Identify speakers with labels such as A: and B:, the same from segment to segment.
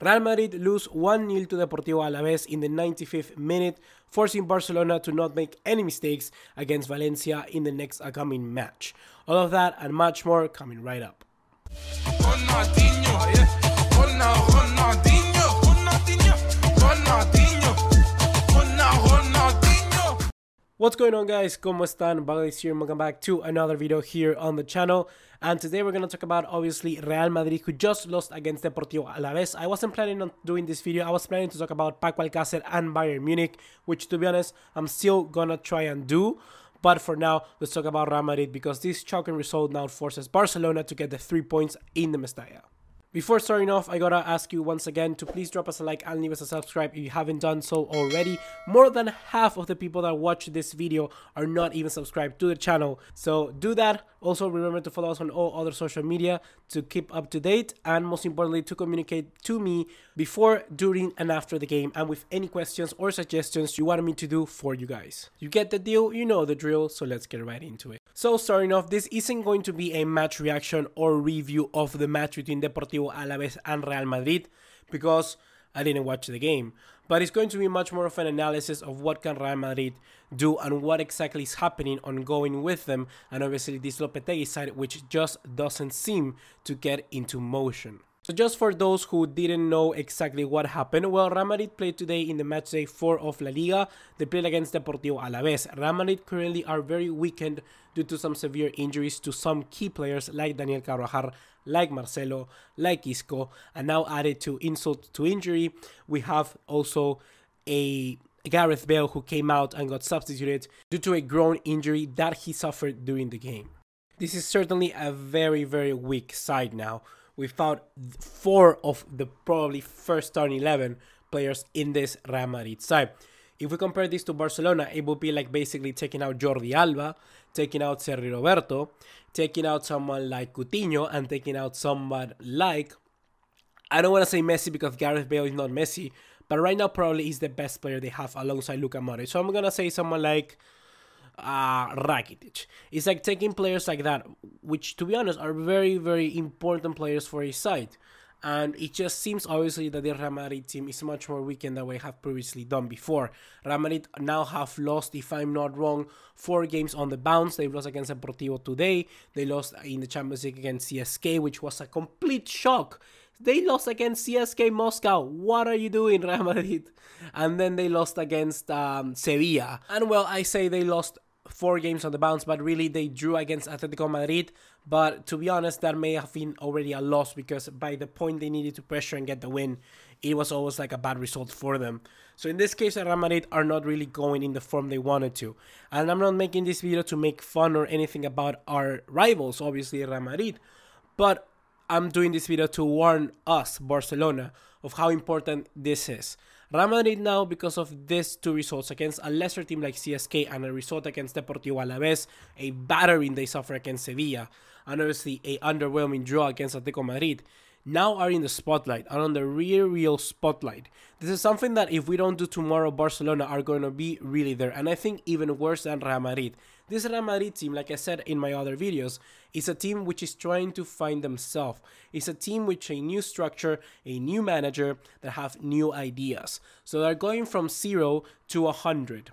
A: Real Madrid lose 1-0 to Deportivo Alaves in the 95th minute, forcing Barcelona to not make any mistakes against Valencia in the next upcoming match. All of that and much more coming right up. What's going on, guys? ¿Cómo están? BugaLuis here and welcome back to another video here on the channel. And today we're going to talk about, obviously, Real Madrid, who just lost against Deportivo Alaves. I wasn't planning on doing this video. I was planning to talk about Paco Alcácer and Bayern Munich, which, to be honest, I'm still going to try and do. But for now, let's talk about Real Madrid, because this shocking result now forces Barcelona to get the 3 points in the Mestalla. Before starting off, I gotta ask you once again to please drop us a like and leave us a subscribe if you haven't done so already. More than half of the people that watch this video are not even subscribed to the channel, so do that. Also, remember to follow us on all other social media to keep up to date, and most importantly, to communicate to me before, during, and after the game, and with any questions or suggestions you want me to do for you guys. You get the deal, you know the drill, so let's get right into it. So starting off, this isn't going to be a match reaction or review of the match between Deportivo Alaves and Real Madrid, because I didn't watch the game, but it's going to be much more of an analysis of what can Real Madrid do and what exactly is happening ongoing with them, and obviously this Lopetegui side, which just doesn't seem to get into motion. So just for those who didn't know exactly what happened, well, Real Madrid played today in the match day 4 of La Liga. They played against Deportivo Alaves. Real Madrid currently are very weakened due to some severe injuries to some key players like Daniel Carvajal, like Marcelo, like Isco, and now added to insult to injury, we have also a Gareth Bale who came out and got substituted due to a groin injury that he suffered during the game. This is certainly a very, very weak side now. We found 4 of the probably first starting 11 players in this Real Madrid side. If we compare this to Barcelona, it would be like basically taking out Jordi Alba, taking out Sergi Roberto, taking out someone like Coutinho, and taking out someone like, I don't want to say Messi because Gareth Bale is not Messi, but right now probably he's the best player they have alongside Luka Modric. So I'm going to say someone like Rakitic. It's like taking players like that, which to be honest are very, very important players for a side. And it just seems obviously that the Real Madrid team is much more weakened than we have previously done before. Real Madrid now have lost, if I'm not wrong, 4 games on the bounce. They lost against Deportivo today. They lost in the Champions League against CSK, which was a complete shock. They lost against CSK Moscow. What are you doing, Real Madrid? And then they lost against Sevilla. And well, I say they lost 4 games on the bounce, but really they drew against Atletico Madrid. But to be honest, that may have been already a loss, because by the point they needed to pressure and get the win, it was always like a bad result for them. So in this case, Real Madrid are not really going in the form they wanted to. And I'm not making this video to make fun or anything about our rivals, obviously Real Madrid, but I'm doing this video to warn us, Barcelona, of how important this is. Real Madrid now, because of these 2 results against a lesser team like CSK and a result against Deportivo Alaves, a battering they suffer against Sevilla, and obviously a underwhelming draw against Atletico Madrid, now are in the spotlight, are on the real spotlight. This is something that if we don't do tomorrow, Barcelona are going to be really there, and I think even worse than Real Madrid. This Real Madrid team, like I said in my other videos, is a team which is trying to find themselves. It's a team with a new structure, a new manager that have new ideas. So they're going from 0 to 100.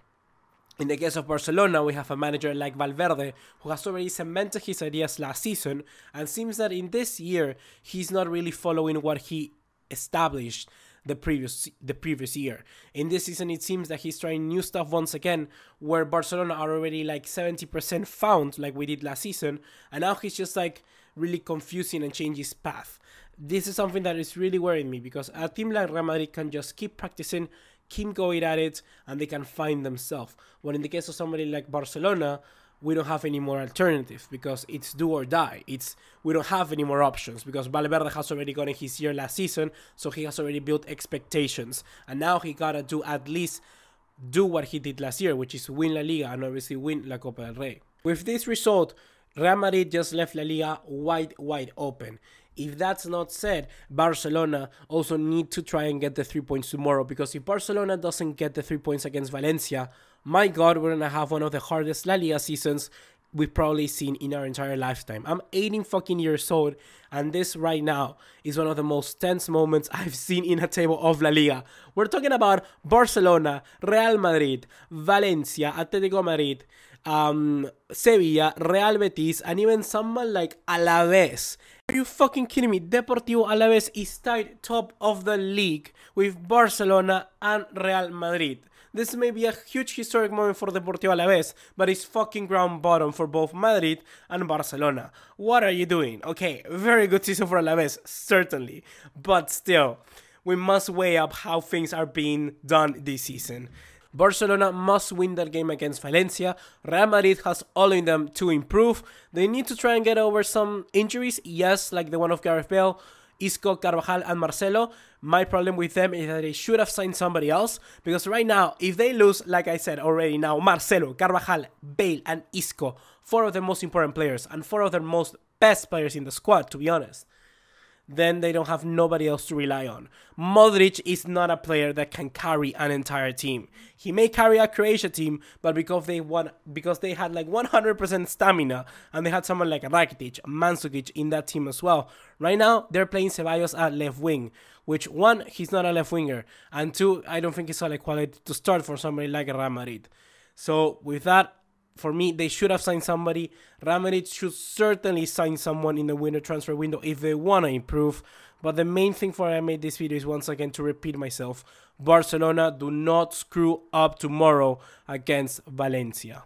A: In the case of Barcelona, we have a manager like Valverde, who has already cemented his ideas last season, and seems that in this year, he's not really following what he established the previous year. In this season, it seems that he's trying new stuff once again, where Barcelona are already like 70% found, like we did last season, and now he's just like really confusing and change his path. This is something that is really worrying me, because a team like Real Madrid can just keep practicing, keep going at it, and they can find themselves. When in the case of somebody like Barcelona, we don't have any more alternatives, because it's do or die. We don't have any more options, because Valverde has already gotten his year last season, so he has already built expectations, and now he gotta do at least do what he did last year, which is win La Liga and obviously win La Copa del Rey. With this result, Real Madrid just left La Liga wide open. If that's not said, Barcelona also need to try and get the 3 points tomorrow, because if Barcelona doesn't get the 3 points against Valencia, my God, we're going to have one of the hardest La Liga seasons we've probably seen in our entire lifetime. I'm 18 fucking years old, and this right now is one of the most tense moments I've seen in a table of La Liga. We're talking about Barcelona, Real Madrid, Valencia, Atletico Madrid, Sevilla, Real Betis, and even someone like Alaves. Are you fucking kidding me? Deportivo Alaves is tied top of the league with Barcelona and Real Madrid. This may be a huge historic moment for Deportivo Alaves, but it's fucking ground bottom for both Madrid and Barcelona. What are you doing? Okay, very good season for Alaves, certainly, but still, we must weigh up how things are being done this season. Barcelona must win that game against Valencia. Real Madrid has all in them to improve. They need to try and get over some injuries, yes, like the one of Gareth Bale, Isco, Carvajal, and Marcelo. My problem with them is that they should have signed somebody else, because right now, if they lose, like I said already now, Marcelo, Carvajal, Bale, and Isco, 4 of the most important players, and 4 of the most best players in the squad, to be honest, then they don't have nobody else to rely on. Modric is not a player that can carry an entire team. He may carry a Croatia team, but because they had like 100% stamina, and they had someone like Rakitic, Mandzukic in that team as well. Right now, they're playing Ceballos at left wing, which 1, he's not a left winger, and 2, I don't think it's all quality to start for somebody like Real Madrid. So with that, for me, they should have signed somebody. Real Madrid should certainly sign someone in the winter transfer window if they want to improve. But the main thing for I made this video is, once again, to repeat myself. Barcelona, do not screw up tomorrow against Valencia.